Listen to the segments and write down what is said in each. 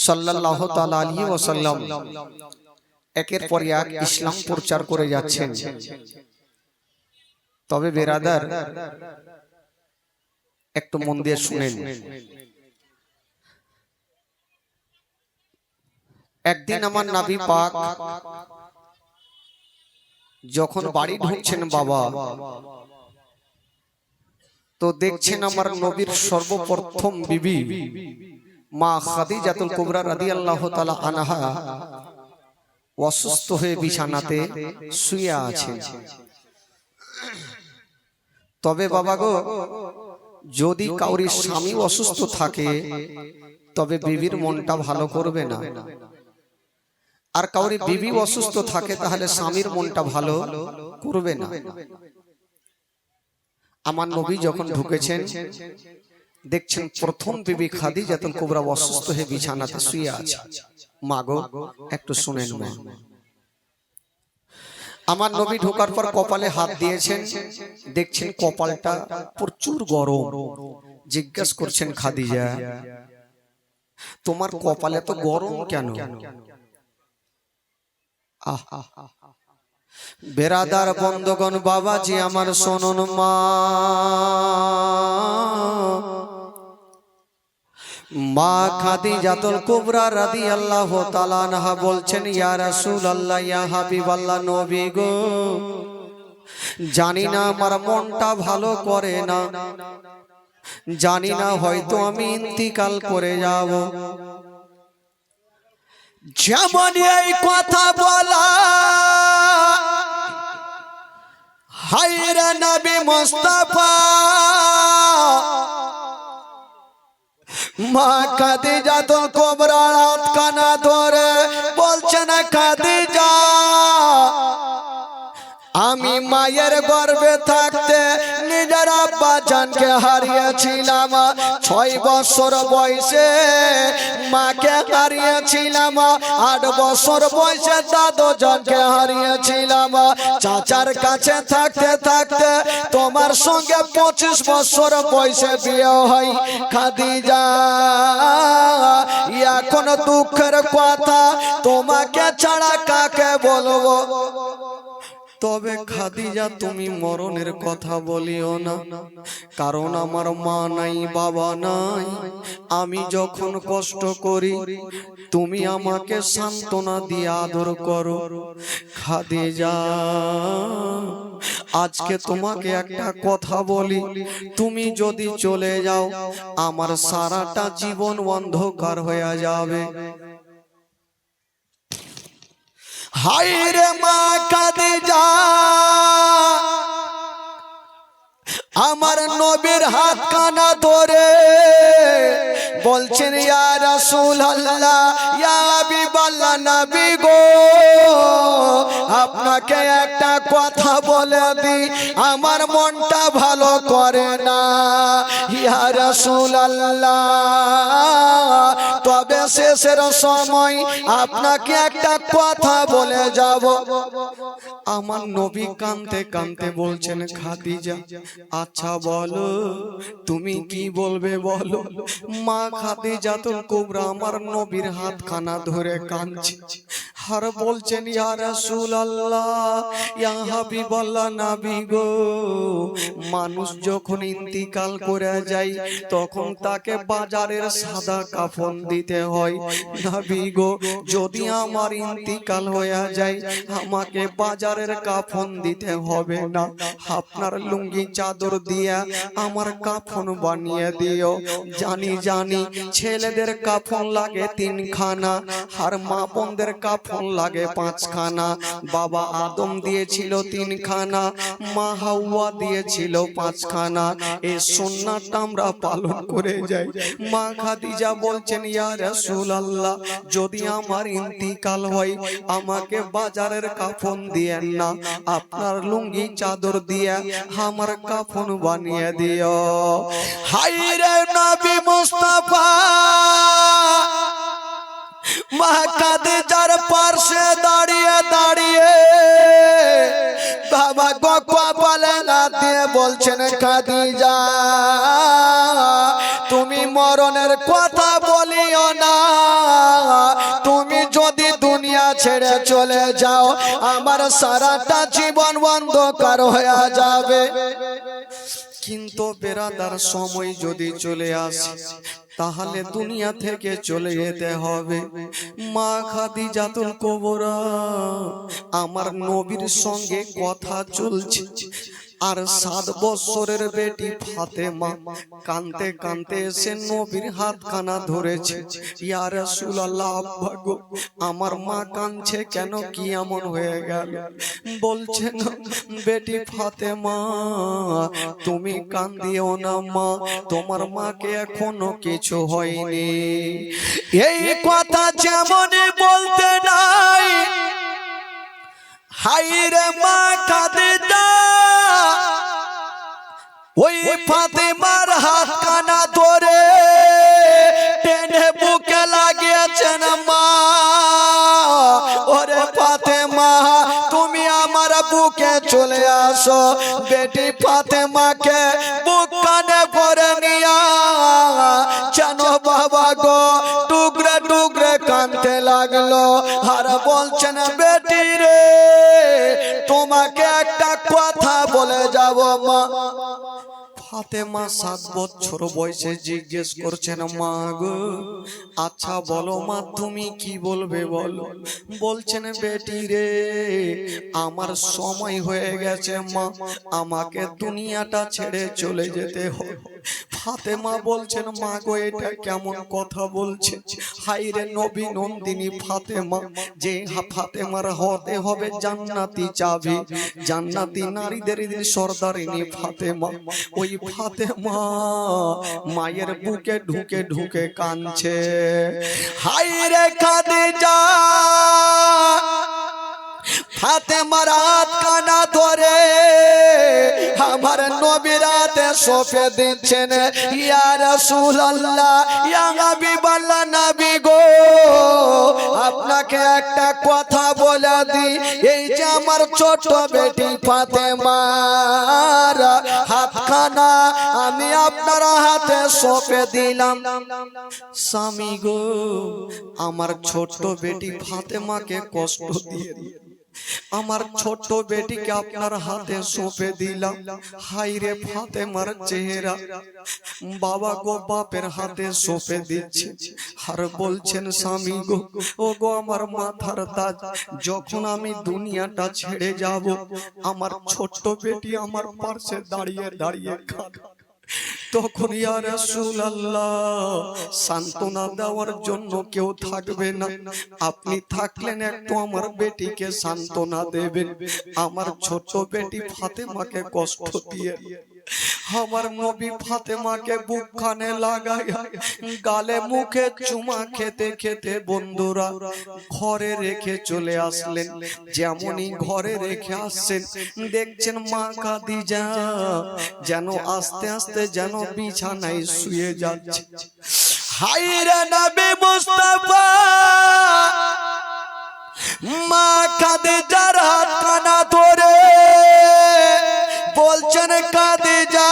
সাল্লাল্লাহু তাআলা আলাইহি ওয়াসাল্লাম একের পর এক ইসলাম প্রচার করে যাচ্ছেন। তবে বেরাদার, একটু মন দিয়ে শুনেন। একদিন আমার নবী পাক যখন বাড়ি ঢুকছেন বাবা, তো দেখছেন আমার নবীর সর্বপ্রথম বিবি মা খাদিজাতুল কুবরা রাদিয়াল্লাহু তাআলা আনহা অসুস্থ হয়ে বিছানাতে শুয়ে আছেন। তবে বাবা গো, যদি কাউরি স্বামী অসুস্থ থাকে তবে বিবির মনটা ভালো করবে না, আর কাউরি বিবি অসুস্থ থাকে তাহলে স্বামীর মনটা ভালো করবে না। আমার নবী যখন ঢুকেছেন দেখছেন প্রথম বিবি খাদিজাতুল কুবরা অসুস্থ হয়ে বিছানাতে শুয়ে আছে। মা গো, একটু শুনেন মা। আমার নবী ঢোকার পর কপালে হাত দিয়েছেন, দেখছেন কপালটা প্রচুর গরম। জিজ্ঞাসা করছেন, খাদিজা তোমার কপালে তো গরম কেন? বেরাদার বন্ধগণ, বাবাজি আমার শোনুন, মা খাদিজাতুল কুবরা রাদিয়াল্লাহু তাআলা আনহা বলছেন, ইয়া রাসূলুল্লাহ, ইয়া হাবিবাল্লাহ, নবী গো, জানি না আমার মনটা ভালো করে না, জানি না হয়তো আমি ইন্তিকাল করে যাব। যেমন এই কথা বলা হায়রে নবী মুস্তাফা, মা খাদিজাতুল কুবরা হাত কানা ধরে বলছেন, খাদিজা আমি মায়ের গর্ভে থাকতে নিজের আব্বা জানকে হারিয়েছিলাম। 6 বছর বয়সে মাকে হারিয়েছিলাম, 8 বছর বয়সে দাদু জানকে হারিয়েছিলাম। চাচার কাছে থাকতে থাকতে তোমার সঙ্গে 25 বছর বয়সে বিয়ে হয়। খাদিজা এখন দুঃখের কথা, তোমাকে ছাড়া কাকে বলবো? তবে খাদিজা তুমি মরণের কথা বলিও না, কারণ আমার মা নাই, বাবা নাই। আমি যখন কষ্ট করি তুমি আমাকে সান্ত্বনা দিয়ে আদর করো। খাদিজা আজকে তোমাকে একটা কথা বলি, তুমি যদি চলে যাও আমার সারাটা জীবন অন্ধকার হয়ে যাবে। হায়রে মা খাদিজা আমার নবীর হাত কানা ধরে বলছেন, ইয়া রাসূলুল্লাহ, ইয়া হাবিবাল্লাহ, নবী গো, আপনাকে একটা কথা বলে দিই, আমার মনটা ভালো করে না। ইয়া রাসূলুল্লাহ, তবে শেষের সময় আপনাকে একটা কথা বলে যাব। আমার নবী কাঁদতে কাঁদতে বলছেন, খাদিজা আচ্ছা বলো, তুমি কি বলবে বলো। মা খাদিজাতুল কুবরা আমার নবীর হাতখানা ধরে কাঁদছে আর বলছেন, ইয়া রাসূলুল্লাহ, ইয়া হাবিবাল্লাহ, নবী গো, মানুষ যখন ইন্তিকাল করে যায় তখন তাকে বাজারের সাদা কাফন দিতে হয়। নবী গো, যদি আমার ইন্তিকাল হয়ে যায় আমাকে বাজারের কাফন দিতে হবে না, আপনার লুঙ্গি চাদর দিয়ে আমার কাফন বানিয়ে দিও। জানি জানি ছেলেদের কাফন লাগে 3 খানা আর মা বোনদের কাফন লাগে 5 খানা। বাবা আদম দিয়েছিল 3 খানা, মা হাওয়া দিয়েছিল 5 খানা। এই সুন্নাতটা আমরা পালন করে যাই। মা খাদিজা বলছেন, ইয়া রাসূলুল্লাহ, যদি আমার ইন্তিকাল হয় আমাকে বাজারের কাফন দিয়েন না, আপনার লুঙ্গি চাদর দিয়ে আমার কাফন বানিয়ে দিও। হায়রে নবী মুস্তাফা মা খাদিজার পাশে দাঁড়িয়ে দাঁড়িয়ে বাবা গো কপালে হাত দিয়ে বলছেন, খাদিজা তুমি মরণের কথা বলিও না, ছেড়ে চলে যাও, আমার সারাটা জীবন অন্ধকার হয়ে যাবে। কিন্তু বেরাদার সময় যদি চলে আসে তাহলে দুনিয়া থেকে চলে যেতে হবে। মা খাদিজাতুল কুবরা আমার নবীর সঙ্গে কথা চলছে, আর 7 বছরের বেটি ফাতেমা কাঁদতে কাঁদতে এসে নবীর হাতখানা ধরেছে। ইয়া রাসূলুল্লাহ, আব্বা গো, আমার মা কাঁদছে কেন, কি এমন হয়ে গেল? বলছেন, বেটি ফাতেমা তুমি কাঁদিও না মা, তোমার মাকে এখনো কিছু হয়নি। এই কথা যেমনই বলতে নাই, হায়রে মা খাদিজা ওই ফাতেমার হাত কানা ধরে টেনে বুকে লাগিয়েছেন। মা, ওরে ফাতেমা তুমি আমার বুকে চলে আসো। বেটি ফাতেমাকে বুক কানে ভরে নিয়া যেন বাবা গো টুকরে টুকরে কাঁদতে লাগলো। আর বলছেন, বেটি রে তোমাকে একটা কথা বলে যাব মা। ফাতেমা 7 বছর বয়সে জিজ্ঞেস করছেন, মা গো আচ্ছা বলো মা তুমি কি বলবে বলো। বলছেন, বেটি রে আমার সময় হয়ে গেছে মা, আমাকে দুনিয়াটা ছেড়ে চলে যেতে হবে। ফাতেমা বলছেন, মা গো এটা কেমন কথা বলছে? হায়রে নবী নন্দিনী ফাতেমা, যে ফাতেমার হতে হবে জান্নাতি চাবি, জান্নাতি নারীদের সর্দারিনী ফাতেমা। ওই ফাতেমা মায়ের বুকে ঢুকে ঢুকে কাঁদছে। হায়রে খাদিজা ফাতেমার হাত কানা ধরে আমার নবীর হাতে সঁপে দিচ্ছেন। ইয়া রাসূলুল্লাহ, ইয়া হাবিবাল্লাহ, নবী গো আপনাকে একটা কথা বলে দিই, এই যে আমার ছোট বেটি ফাতেমার হাতখানা আমি আপনার হাতে সঁপে দিলাম। স্বামী গো আমার ছোট বেটি ফাতেমাকে কষ্ট দিয়ে আমার ছোট বেটিকে আপনার হাতে সঁপে দিলাম। হায়রে ফাতেমার চেহারা, বাবা গো বাপের হাতে সঁপে দিচ্ছে। আর বলছেন, স্বামী গো ও গো আমার মাথার তাজ, যখন আমি দুনিয়াটা ছেড়ে যাব আমার ছোট্ট বেটি আমার পাশে দাঁড়িয়ে দাঁড়িয়ে কাঁদে। তখন ইয়া রাসূলুল্লাহ সান্ত্বনা দেওয়ার জন্য কেউ থাকবে না, আপনি থাকলেন একটু আমার বেটিকে সান্ত্বনা দেবেন। আমার ছোট বেটি ফাতেমাকে কষ্ট দিয়ে আমার নবী ফাতেমাকে বুকখানে লাগায়া গালে মুখে চুমা খেতে খেতে বন্ধুরা ঘরে রেখে চলে আসলেন। যেমনই ঘরে রেখে আসছেন দেখছেন মা খাদিজা যেন আস্তে আস্তে যেন বিছানায় শুয়ে যাচ্ছে। হায়রে নবী মুস্তাফা মা খাদিজার হাত কানা ধরে বলছেন, খাদিজা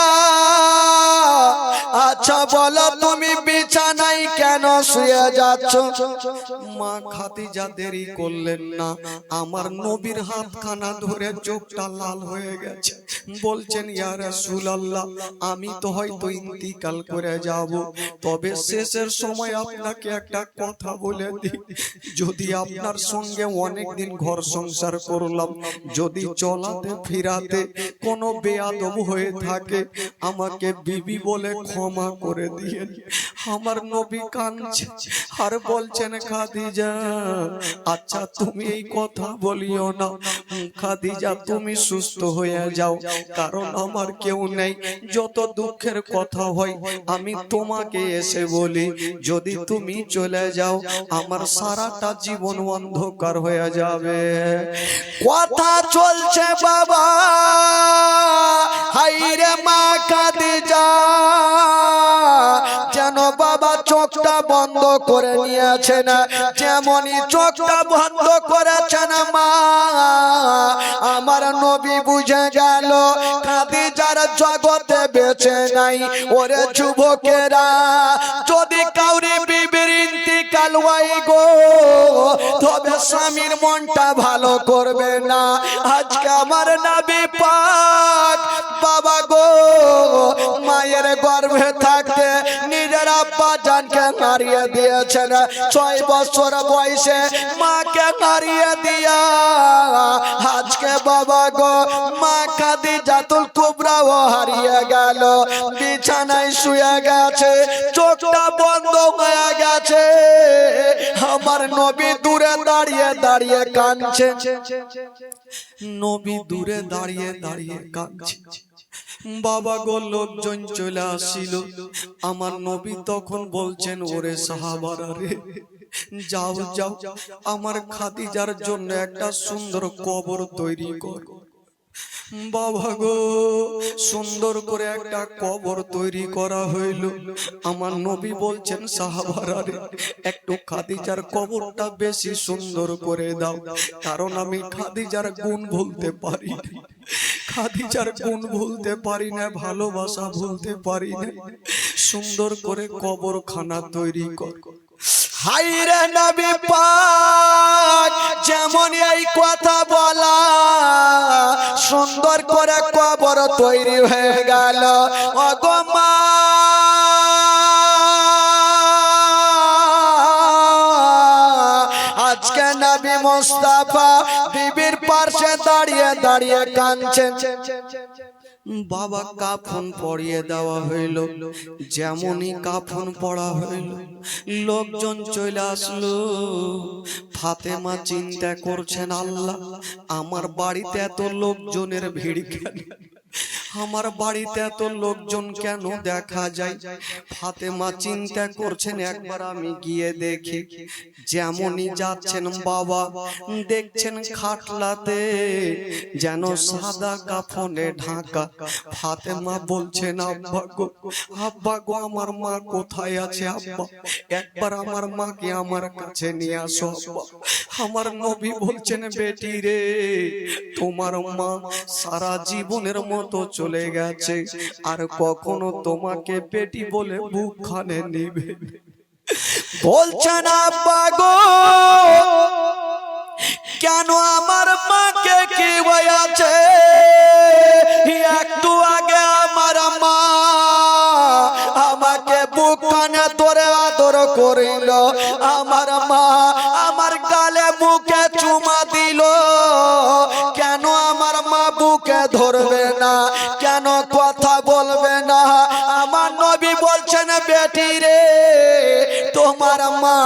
আচ্ছা বলো তুমি বিছানায় কেন শুয়ে যাচ্ছ? মা খাদিজা দেরি করলেন না, আমার নবীর হাতখানা ধরে চোখটা লাল হয়ে গেছে। বলছেন, ইয়া রাসূলুল্লাহ আমি তো হয়তো ইন্তিকাল করে যাব, তবে শেষের সময় আপনাকে একটা কথা বলে দিই, যদি আপনার সঙ্গে অনেকদিন ঘর সংসার করলাম, যদি চলাতে ফিরাতে কোনো বেয়াদব হয়ে থাকে আমাকে বিবি বলে ক্ষমা করে দিয়ে। আমার নবী কাঁদছে আর বলছেন, খাদিজা আচ্ছা তুমি এই কথা বলিও না, খাদিজা তুমি সুস্থ হয়ে যাও, কারণ আমার কেউ নেই, যত দুঃখের কথা হয় আমি তোমাকে এসে বলি, যদি তুমি চলে যাও আমার সারাটা জীবন অন্ধকার হয়ে যাবে। কথা চলছে বাবা, হায়রে মা খাদিজা যেন বাবা চোখটা বন্ধ করে নিয়েছেন, যেমনই চোখটা বন্ধ করেছেন মা আমার নবী বুঝে গেল খাদিজার জগতে বেঁচে নাই। ওরে যুবকেরা, যদি কাউরি বিবির ইন্তিকাল কাল ওই গো, তবে স্বামীর মনটা ভালো করবে না। আজকে আমার নবী পাক বাবা গো মায়ের গর্ভে থাকতে নিজের আব্বা জানকে হারিয়ে দিয়েছেন। 6 বছর বয়সে মাকে হারিয়ে দিয়া আজকে বাবা গো মা খাদিজাতুল কুবরাও হারিয়ে গেল। বিছানায় শুয়ে গেছে, চোখটা বন্ধ হয়ে গেছে। আমার নবী দূরে দাঁড়িয়ে দাঁড়িয়ে কাঁদছে, নবী দূরে দাঁড়িয়ে দাঁড়িয়ে কাঁদছে। বাবা গো লোকজন চলে আসিল। আমার নবী তখন বলছেন, ওরে সাহাবারা রে, যাও যাও আমার খাদিজার জন্য একটা সুন্দর কবর তৈরি কর। বাবা গো সুন্দর করে একটা কবর তৈরি করা হইল। আমার নবী বলছেন, সাহাবারা রে, একটু খাদিজার কবরটা বেশি সুন্দর করে দাও, কারণ আমি খাদিজার গুণ ভুলতে পারি না, খাদিজার গুণ ভুলতে পারি না, ভালোবাসা ভুলতে পারি না। সুন্দর করে কবরখানা তৈরি কর। হায়রে নবী পাক যেমন এই কথা বলা, সুন্দর করে কবর তৈরি হয়ে গেল। ওগো মা আজকে নবী মুস্তাফা বিবির পাশে দাঁড়িয়ে দাঁড়িয়ে কাঁদছেন। বাবা কাফন পরিয়ে দেওয়া হইল। যেমনই কাফন পড়া হইল, লোকজন চলে আসলো। ফাতেমা চিন্তা করছেন, আল্লাহ আমার বাড়িতে এত লোকজনের ভিড় কেন, আমার বাড়িতে এত লোকজন কেন দেখা যায়। ফাতেমা চিন্তা করছেন, একবার আমি গিয়ে দেখি। যেমনই যাচ্ছেন বাবা দেখছেন খাটলাতে যেন সাদা কাফনে ঢাকা। ফাতেমা বলছেন, আব্বা গো, আব্বা গো, আমার মা কোথায় আছে আব্বা, একবার আমার মাকে আমার কাছে নিয়ে আসো আব্বা। আমার নবী বলছেন, বেটি রে, তোমার মা সারা জীবনের মতো চলে গেছে, আর কখনো তোমাকে বেটি বলে বুক খানে নিবে। বলছেন, আব্বা গো কেন আমার মাকে কি হয়েছে? একটু আগে আমার মা আমাকে বুক কানে ধরে আদর করিল, আমার মা আমার গালে মুখে চুমা দিল, কেন আমার মা বুকে ধরবে না, কেন কথা বলবে না? আমার নবী বলছেন, বেটি রে, তোমার মা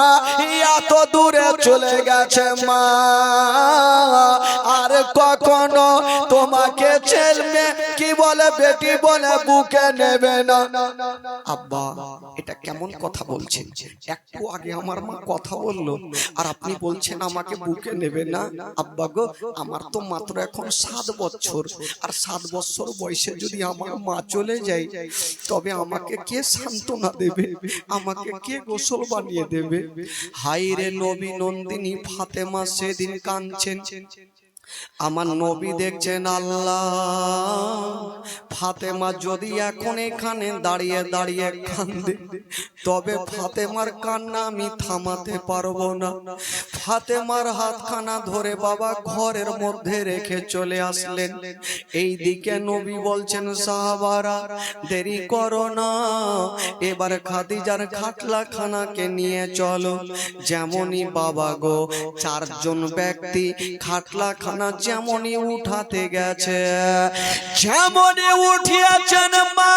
এত দূরে চলে গেছে মা, আর কখনো তোমাকে ছেলে কি বলে বেটি বলে বুকে নেবে না। আব্বা এটা কেমন কথা বলছেন? একটু আগে আমার মা কথা বললো আর আপনি বলছেন আমাকে বুকে নেবে না? আব্বা গো, আমার তো মাত্র এখন 7 বছর, আর 7 বছর বয়সে যদি আমার মা চলে যায় তবে আমাকে কে সান্ত্বনা দেবে, আমাকে কে গোসল বানিয়ে দেবে? হায়রে নবী নন্দিনী ফাতেমা সেদিন কাঁদছেন। আমার নবী দেখছেন, আল্লাহ ফাতেমা যদি এখন এখানে দাঁড়িয়ে দাঁড়িয়ে কাঁদে তবে ফাতেমার কান্না আমি থামাতে পারবো না। ফাতেমার হাতখানা ধরে বাবা ঘরের মধ্যে রেখে চলে আসলেন। এই দিকে নবী বলছেন, সাহাবারা দেরি করো না, এবার খাদিজার খাটলা খানাকে নিয়ে চলো। যেমনই বাবা গো 4 জন ব্যক্তি খাটলা খানা যেমনই উঠাতে গেছে, যেমনই উঠিয়েছেন মা,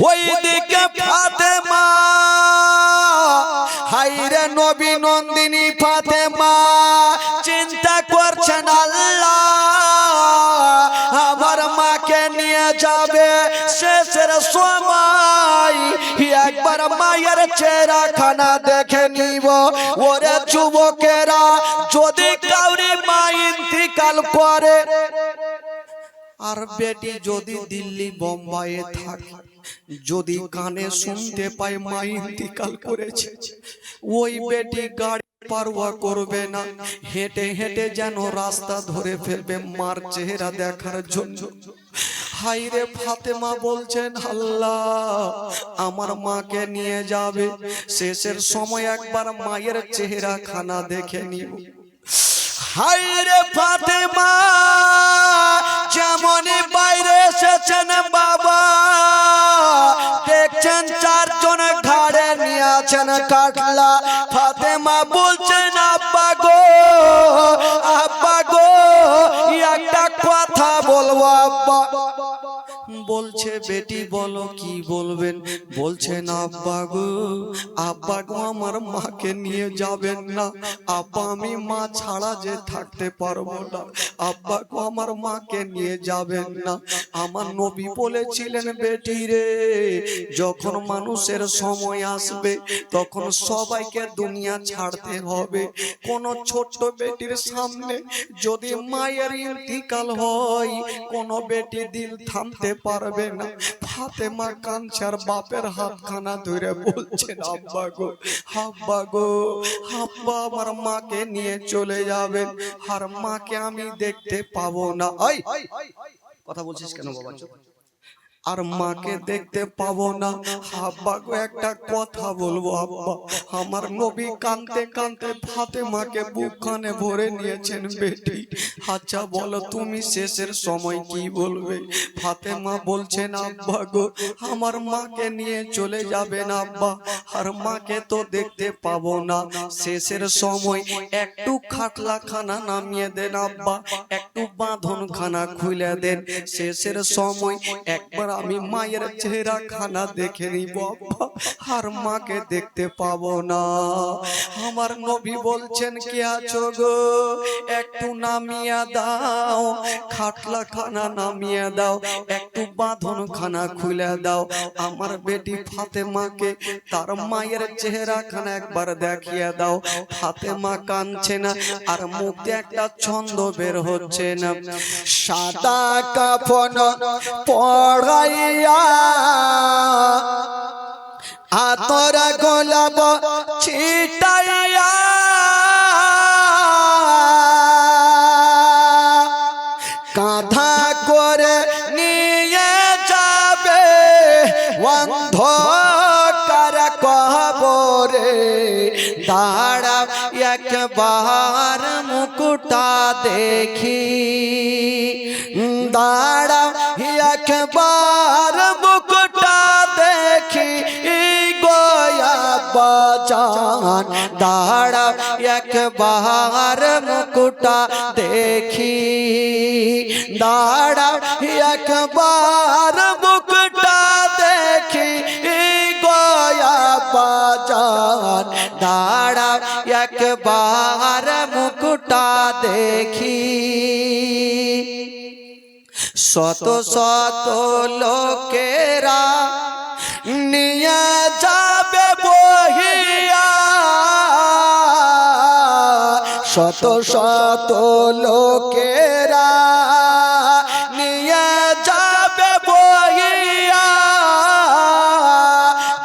ওই দিকে ফাতেমা, হায়রে নবী নন্দিনী ফাতেমা চিন্তা করছেন, আল্লাহ আমার মাকে নিয়ে যাবে শেষের সময়, একবার মায়ের চেহারা খানা দেখে নিব। ওরে যুবকেরা, যদি কাউরি মা ইন্তিকাল করে আর বেটি যদি দিল্লি বোম্বাইয়ে থাকে, যদি কানে শুনতে পায় মা ইন্তিকাল করেছে, ওই বেটি গাড়ি পারওয়া করবে না, হেঁটে হেঁটে যেন রাস্তা ধরে ফেলবে মার চেহারা দেখার জন্য। হাইরে ফাতেমা বলছেন আল্লাহ আমার মাকে নিয়ে যাবে, শেষের সময় একবার মায়ের চেহারা খানা দেখে নিব। হাইরে ফাতেমা যেমনই বাইরে এসেছেন বাবা দেখছেন চারজন ঘাড়ে নিয়ে আছেন কাটলা। ফাতেমা বলছেন আব্বা গো, আব্বা গো একটা কথা বলবো আব্বা। বলছে বেটি বলো কি বলবেন? বলছেন আব্বা গো, আব্বা গো আমার মাকে নিয়ে যাবেন না, আব্বা আমি মা ছাড়া যে থাকতে পারবো না, আব্বা গো আমার মাকে নিয়ে যাবেন না। আমার নবী বলেছিলেন বেটি রে যখন মানুষের সময় আসবে তখন সবাইকে দুনিয়া ছাড়তে হবে। কোন ছোট্ট বেটির সামনে যদি মায়ের ইন্তিকাল হয় কোন বেটি দিল থামতে পারবে না। ফাতেমা কাঞ্চার বাপের হাতখানা ধরে বলছেন আব্বা গো, আব্বা গো, আব্বা আমার মাকে নিয়ে চলে যাবেন, আর মাকে আমি দেখতে পাবো না। এই কথা বলছিস কেন বাবা? আর মাকে দেখতে পাবো না। আব্বা গো একটা কথা বলবো আব্বা। আমার নবী কাঁদতে কাঁদতে ফাতেমাকে বুকখানে ভরে নিয়েছেন। বেটি আচ্ছা বলো তুমি শেষের সময় কি বলবে? ফাতেমা বলছেন আব্বা গো আমার মাকে নিয়ে চলে যাবেন আব্বা, আর মাকে তো দেখতে পাবো না। শেষের সময় একটু খাটলা খানা নামিয়ে দেন আব্বা, একটু বাঁধন খানা খুলে দেন। শেষের সময় একবার আমি মায়ের চেহারা খানা দেখে নিব আব্বা, আর মাকে দেখতে পাবো না। আমার নবী বলছেন কে আছো গো একটু নামিয়ে দাও, খাটলা খানা নামিয়ে দাও, একটু বাঁধন খানা খুলে দাও। আমার বেটি ফাতেমাকে তার মায়ের চেহারা খানা একবার দেখিয়ে দাও। ফাতেমা কাঁদছে না, আর মুখে একটা ছন্দ বের হচ্ছে না। সাদা কাফন পড়াইয়া আতর গোলাপ ছিটাইয়া কাঁধা করে নিয়ে যাবে অন্ধকার কবরে। দাঁড়া একবার মুকুটা দেখি, দাঁড়া একবার মুকুটা দেখি গয়া বাজান, দাঁড়া একবার মুকুটা দেখি, দাঁড়া একবার মুকুটা দেখি গয়া বাজান, দাঁড়া একবার মুকুটা দেখি। শত শত লোকেরা নিয়ে যাবে বহিয়া, শত শত লোকেরা নিয়ে যাবে বহিয়া।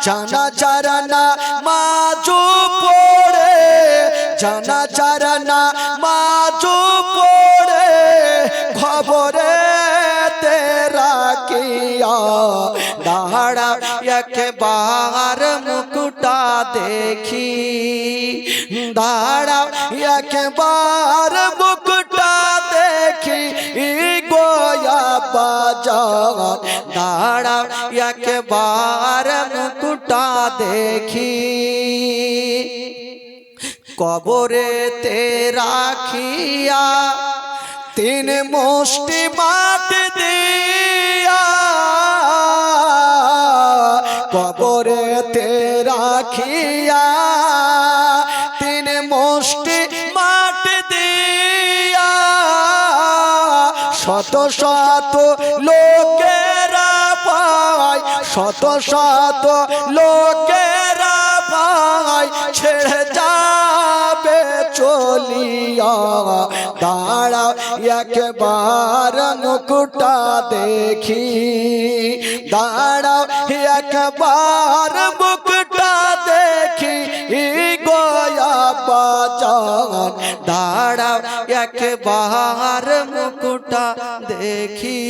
জানা চারানা মাজু পড়ে, জানা চারানা মাজু পড়ে খবরে তেরা কিয়া। দাঁড়া একবার মুকুটা দেখি, দাঁড়া একবার মুকুটা দেখি গয়া বাজার, দাঁড়া একবার মুকুটা দেখি। কবরে তেরা খিয়া তিন মুষ্টি মাটি দিয়া, কবরে তেরা খিয়া তিন মুষ্টি মাটি দিয়া। শত শত লোকেরা পায়, শত শত লোকেরা পায় ছেড়ে যাবে চলিয়া। দাঁড়া একবার মুকুটা দেখি, দাঁড়া একবার মুকুটা দেখি গয়া বাজান, দাঁড়া একবার মুকুটা দেখি।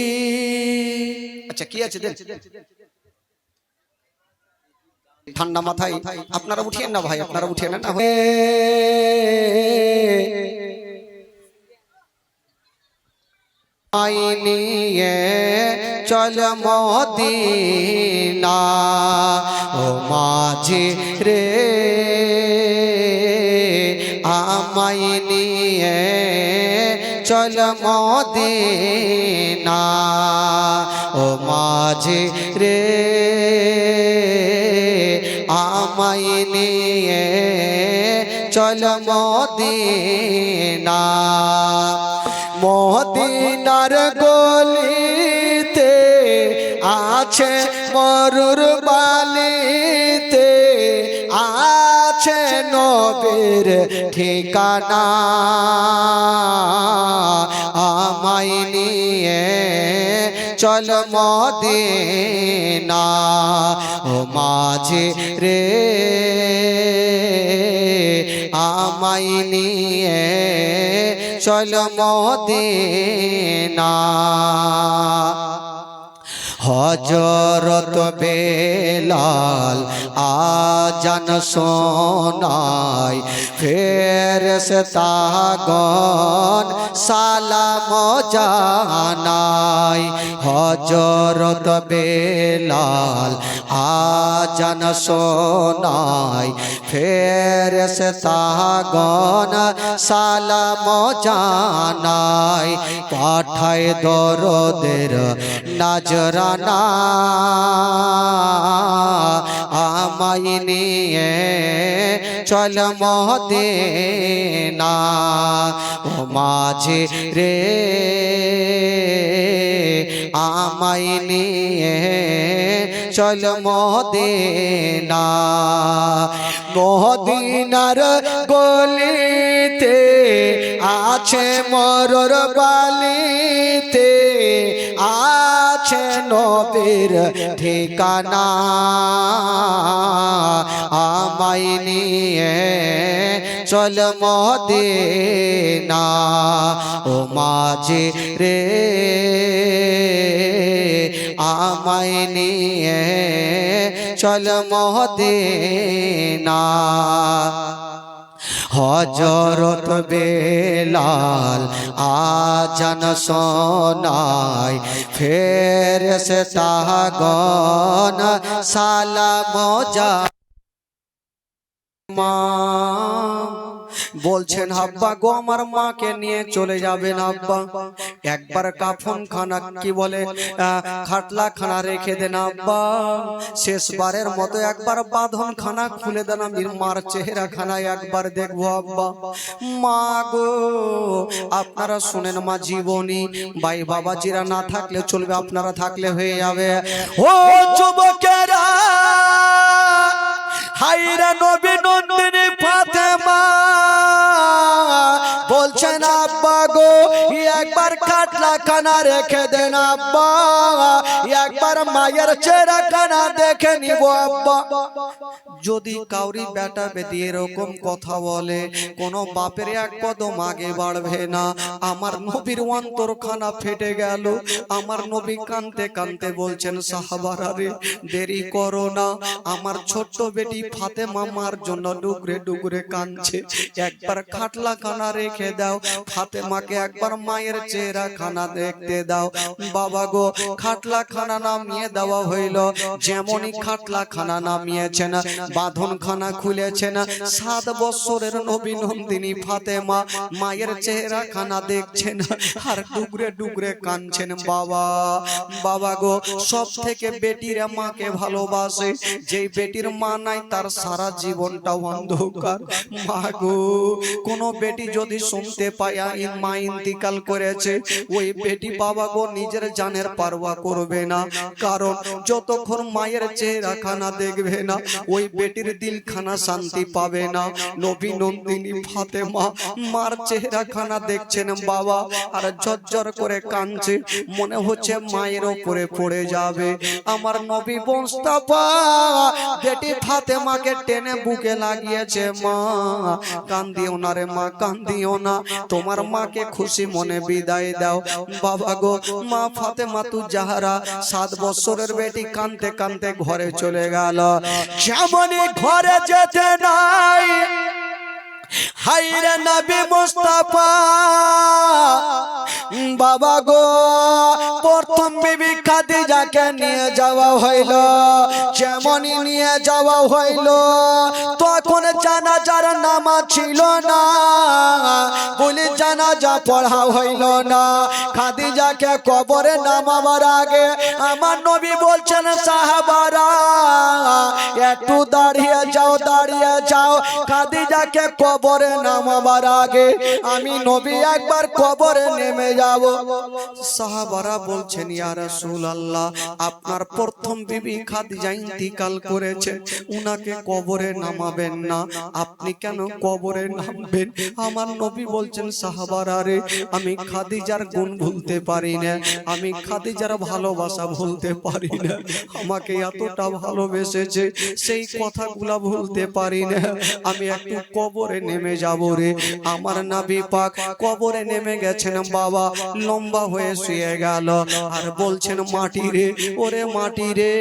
আচ্ছা কি আছে দেন, ঠান্ডা মাথায় আপনারা উঠিয়েন না ভাই, আপনারা উঠিয়ে নেন না। নিয়ে চল মদিনা ও মাঝি রে, আমায় নিয়ে চল মদিনা ও মাঝি রে, আমায় নিয়ে চল মদিনা। মদিনার গলিতে আছে মরুর বালিতে আছে নবীর ঠিকানা, আমায় নিয়ে চল মদিনা ও মাঝি রে, আমায় নিয়ে চল মদিনা। হযরত বেলাল আজান শোনায়, ফেরেশতাগণ সালাম জানায়। হযরত বেলাল আজান শোনায়, ফেরেশতাগণ সালাম জানায়। পাঠায় দরদের নাজরানা, আমায় নিয়ে চল মদিনা ও মাঝি রে, আমায় নিয়ে চল মদিনা। মদিনার গলিতে আছে মরুর বালিতে আছে নবীর ঠিকানা, আমায় নিয়ে চল মদিনা ও মাঝি রে, আমায় নিয়ে চল মদিনা। হযরত বেলাল আজান শোনায়, ফেরেশতাগণ সালাম জানায়। বলছেন আব্বা গো আমার মাকে নিয়ে চলে যাবেন আব্বা, একবার কাফন খানা কি বলে খাটলা খানা রেখে দেন আব্বা, শেষবারের মতো একবার বাঁধন খানা খুলে দেন, আমি মার চেহারা খানা একবার দেখবো আব্বা। মা গো আপনারা শুনেন মা, জীবনী ভাই বাবাজিরা না থাকলে চলবে, আপনারা থাকলে হয়ে যাবে। ও যুবকেরা হায়রা নবী নন্দিনী ফাতেমা বলছেন আব্বা গো একবার খাটলা খানা রেখে দেন আব্বা, একবার মায়ের চেহারা খানা দেখে নিব আব্বা। যদি কাউরি বেটা বেটি এরকম কথা বলে, কোন বাপের এক কদম আগে বাড়বে না। আমার নবীর অন্তর খানা ফেটে গেল। আমার নবী কানতে কানতে বলছেন সাহাবারা রে দেরি করো না, আমার ছোট্ট বেটি ফাতেমা মার জন্য ডুগরে ডুগরে কাঁদছে, একবার খাটলা খানা রেখে দাও, ফাতেমাকে একবার মায়ের চেহারা খানা দেখতে দাও। বাবা গো খাটলা খানা নামিয়ে দেওয়া হইল, যেমনই খাটলা খানা নামিয়েছেন বাঁধন খানা খুলেছেন, 7 বছরের নবী নন্দিনী ফাতেমা মায়ের চেহারা খানা দেখছেন আর ডুগরে ডুগরে কাঁদছেন। বাবা বাবা গো সব থেকে বেটিরা মাকে ভালোবাসে, যেই বেটির মা নাই তার সারা জীবনটা অন্ধকার। মা গো কোন বেটি যদি শুনতে পায় মা ইন্তিকাল করেছে, ওই বেটি বাবা গো নিজের জানের পারওয়া করবে না, কারণ যতক্ষণ মায়ের চেহারা খানা দেখবে না ওই বেটির দিলখানা শান্তি পাবে না। নবী নন্দিনী ফাতেমা মার চেহারাখানা দেখছেন বাবা, আর ঝরঝর করে কাঁদছে, মনে হচ্ছে মায়ের ওপরে পড়ে যাবে। আমার নবী মুস্তাফা বেটি ফাতেমাকে টেনে বুকে লাগিয়েছে, মা কান্দিও না রে মা, কান্দিও না, তোমার মাকে খুশি মনে বিদায় দাও। বাবা গো, মা ফাতেমা তু জাহরা 7 বছরের বেটি কাঁদতে কাঁদতে ঘরে চলে গেল। যেমনই ঘরে যেতে নাই, হায়রে নবী মুস্তাফা বাবা গো, প্রথম বিবি খাদিজাকে নিয়ে যাওয়া হইল। যেমনই নিয়ে যাওয়া হইল, তখন জানাজার নামাজ ছিল না, বলে জানাজা পড়া হইল না। খাদিজাকে কবরে নামাবার আগে আমার নবী বলছেন, সাহাবারা একটু দাঁড়িয়ে যাও, দাঁড়িয়ে যাও। খাদিজাকে কবরে নামাবার আগে আমি নবী একবার কবরে নেমে যাব। সাহাবারা বলছেন, ইয়া রাসূলুল্লাহ, আপনার প্রথম বিবি খাদিজা ইন্তিকাল করেছে, উনাকে কবরে নামাবেন না, আপনি কেন কবরে নামবেন? আমার নবী বলছেন, সাহাবারা রে, আমি খাদিজার গুণ ভুলতে পারি না, আমি খাদিজার ভালোবাসা ভুলতে পারি না, আমাকে এতটা ভালোবেসেছে সেই কথাগুলা ভুলতে পারি না, আমি একটু কবরে নেমে যাব রে। আমার নবী পাক কবরে নেমে গেছেন বাবা, লম্বা হয়ে শুয়ে গেল, আর বলছেন, মাটি রে, ওরে মাটি রে,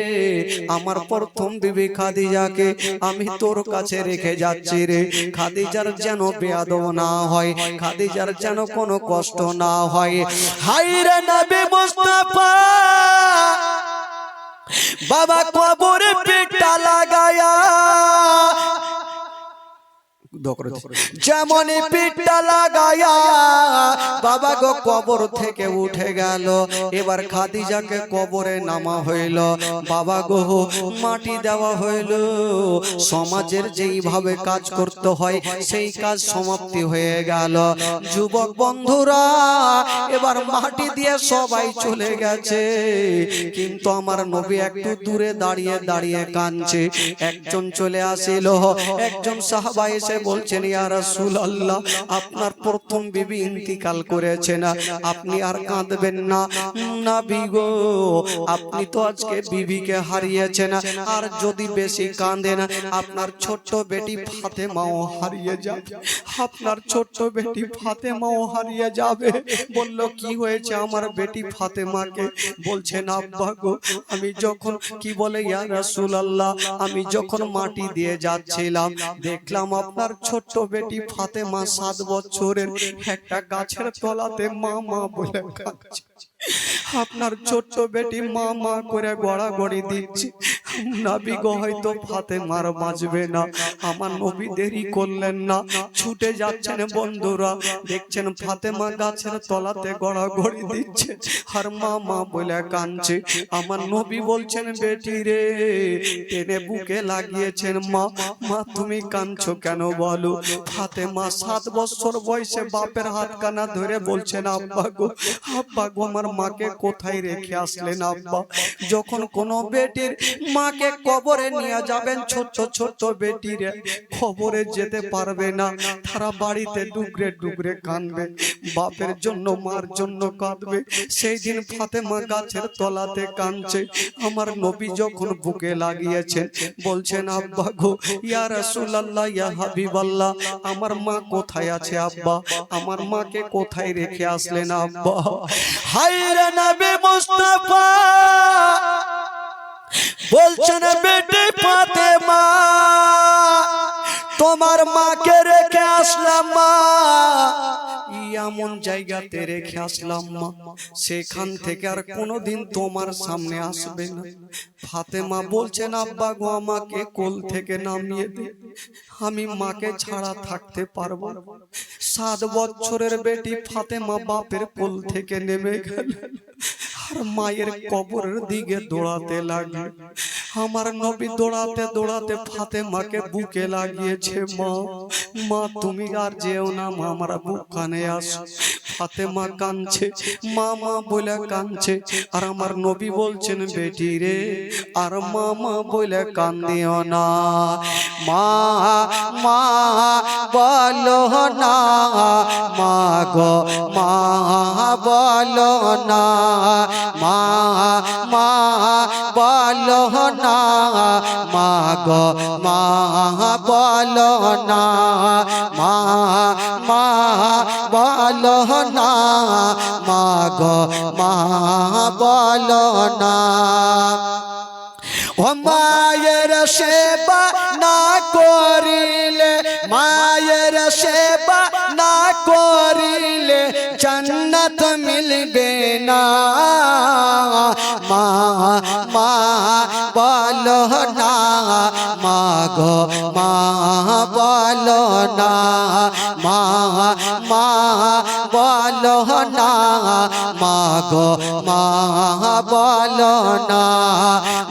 আমার প্রথম বিবি খাদিজাকে আমি তোর কাছে রেখে যাচ্ছি রে। খাদিজার যেন বেয়াদব না হয়, খাদিজার যেন কোনো কষ্ট না হয়। হায়রে নবী মুস্তাফা বাবা কবরে পিঠটা লাগায়া, যেমনই পিঠটা লাগায়া বাবা গো কবর থেকে উঠে গেল। এবার খাদিজাকে কবরে নামা হইল, বাবা গো মাটি দেওয়া হইল। সমাজের যেইভাবে কাজ করতে হয় সেই কাজ সমাপ্তি হয়ে গেল। যুবক বন্ধুরা এবার মাটি দিয়ে সবাই চলে গেছে, কিন্তু আমার নবী একটু দূরে দাঁড়িয়ে দাঁড়িয়ে কাঁদছে। একজন চলে আসিল, একজন সাহাবা এসে বলছেন, ইয়া রাসূলুল্লাহ, আপনার প্রথম বিবি ইন্তিকাল করেছেন, আপনি আর কাঁদবেন না। নবী গো, আপনি তো আজকে বিবিকে হারিয়েছেন, আর যদি বেশি কাঁদেন আপনার ছোট্ট বেটি ফাতেমাও হারিয়ে যাবে, আপনার ছোট্ট বেটি ফাতেমাও হারিয়ে যাবে। বলল, কি হয়েছে আমার বেটি ফাতেমাকে? বলছেন, আব্বা গো, আমি যখন কি বলে ইয়া রাসূলুল্লাহ, আমি যখন মাটি দিয়ে যাচ্ছিলাম দেখলাম আপনার ছোট্ট বেটি ফাতেমা 7 বছরের একটা গাছের তলাতে মা মা বলে কাঁদছে। আপনার ছোট্ট বেটি মা মা করে গড়াগড়ি দিচ্ছে। নবী গো, হয়তো ফাতেমার বাঁচবে না। আমার নবী দেরি করলেন না, ছুটে যাচ্ছেন। বন্ধুরা দেখছেন ফাতেমা গাছের তলাতে গড়াগড়ি দিচ্ছে আর মা মা বলে কাঁদছে। আমার নবী বলছেন, বেটি রে, টেনে বুকে লাগিয়েছেন। মা মা তুমি কাঁদছো কেন বলো? ফাতেমা 7 বছর বয়সে বাপের হাতখানা ধরে বলছেন, আব্বা গো, আব্বা গো, আমার মাকে কোথায় রেখে আসলেন আব্বা? যখন কোনো বেটির মাকে কবরে নিয়ে যাবেন, ছোট্ট ছোট্ট বেটিরা কবরে যেতে পারবে না, তারা বাড়িতে ডুগরে ডুগরে কাঁদবে, বাপের জন্য মার জন্য কাঁদবে। সেই দিন ফাতেমা গাছের তলাতে কাঁদছে। আমার নবী যখন বুকে লাগিয়েছেন বলছেন, আব্বা গো, ইয়া রাসূলুল্লাহ, ইয়া হাবিবাল্লাহ, আমার মা কোথায় আছে আব্বা? আমার মাকে কোথায় রেখে আসলেন আব্বা? হায়রে নবী মুস্তাফা বলছেন, বেটি ফাতেমা, তোমার মাকে রেখে আসলাম মা, এমন জায়গাতে রেখে আসলাম মা, সেখান থেকে আর কোনোদিন তোমার সামনে আসবে না। ফাতেমা বলছেন, আব্বা গো, আমাকে কোল থেকে নামিয়ে দে, আমি মাকে ছাড়া থাকতে পারবো না। 7 বছরের বেটি ফাতেমা বাপের কোল থেকে নেমে গেল আর মায়ের কবরের দিকে দৌড়াতে লাগলো। আমার নবী দৌড়াতে দৌড়াতে ফাতেমাকে বুকে লাগিয়েছে। মা মা তুমি আর যেও না মা, আমার বুক কানে আসো। ফাতেমা কাঁদছে, মামা বলে কাঁদছে, আর আমার নবী বলছেন বেটি রে আর মামা বলে কান্দিও না। মা মা বলো না, মা গো মা বলো না, মা মা বলো না, মা গো মা বলো না, মা মা বলো না, মা গো মা বলো না। ও মায়ের সেবা না করিলে, মায়ের সেবা না করিলে জান্নাত মিলবে না। মা মা বলো না, মা গো মা বলো না, মা মা বলো না, মা গো মা বলো না।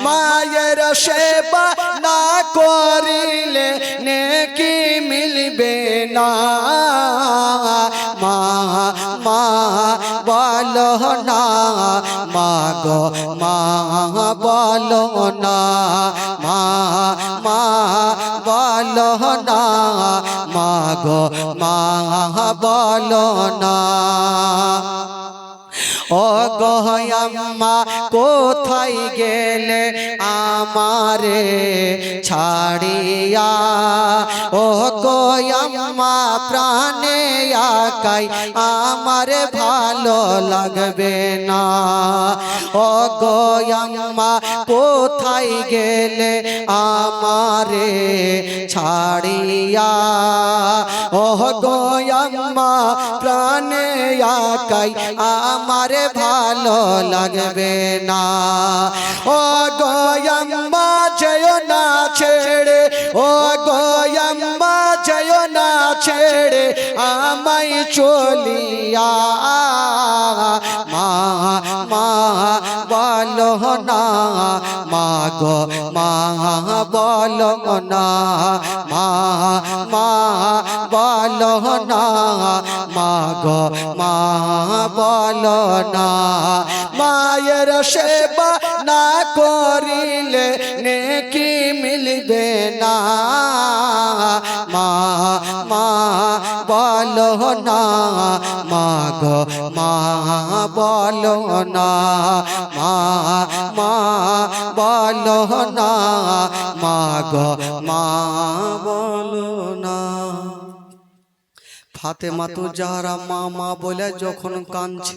মায়ের সেবা না করিলে নেকি মিলবে না। মা মা বলো না, মা গো মা বলো না, মা মা বলো না, মা গো মা বলো না। ও গো আম্মা কোথায় গেলে আমারে ছাড়িয়া, ও গো আম্মা প্রাণে আকাই আমারে ভালো লাগবে না। ও গো আম্মা কোথায় গেলে আমারে ছাড়িয়া, ও গো আম্মা প্রাণে আকাই আমারে ভালো লাগবে না। ও গো আম্মা যেও না ছেড়ে, ও গো আম্মা যেও না ছেড়ে আমায় চলিয়া। মা মা বলো না, মা গো মা বলো না, মা মা বলো না, মা গো মা বলো না। মায়ের সেবা না করিলে নেকি মিলবে না। মা মা বলো না, মা গো মা বলো না, মা মা বলো না, মা গো মা বলো না। ফাতেমা তো যারা মামা বলে যখন কাঁদছে,